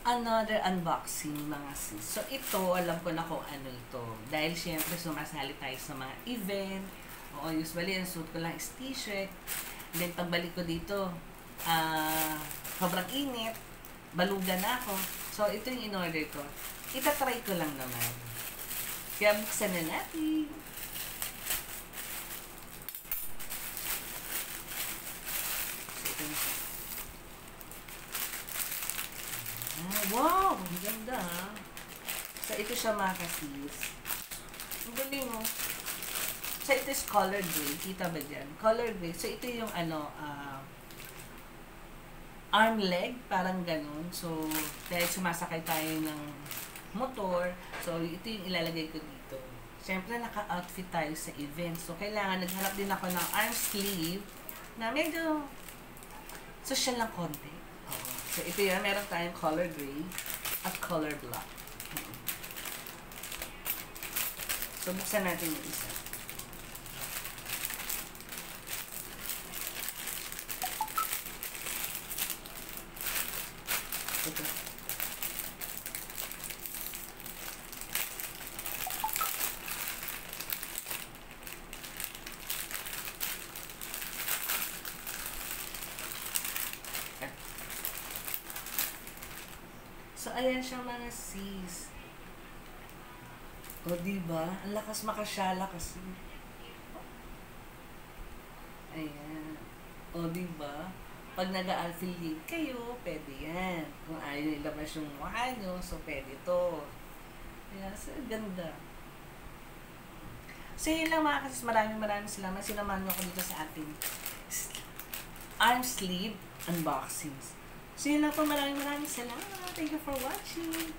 Another unboxing mga sis. So ito, alam ko na kung ano ito. Dahil syempre sumasali tayo sa mga event. Oo, usually ang suit ko lang is t-shirt. Then pagbalik ko dito, sobrang init. Balugan na ako. So ito yung in-order ko. Itatry ko lang naman. Kaya buksan na natin. Wow! Ang ganda ha. So, ito siya mga kasis. Ang galing mo. So, ito is color gray. Kita ba dyan? Color gray. So, ito yung arm leg. Parang ganun. So, dahil sumasakay tayo ng motor. So, ito yung ilalagay ko dito. Siyempre, naka-outfit tayo sa event. So, kailangan naghanap din ako ng arm sleeve na medyo social lang konti. So, ito yan. Meron tayong color gray at color black. So, buksan natin yung isa. Ito. So, ayan siya mga sis. O, diba? Ang lakas makasyala kasi. Ayan. O, diba? Pag nag-affiliate kayo, pwede yan. Kung ayaw ilabas yung mukha nyo, so pwede to. Ayan, so ganda. So, yun lang mga kasis. Maraming salamat. Sinamahan mo ako dito sa ating arm sleeve unboxings. So, yun lang po. Maraming salamat. Thank you for watching.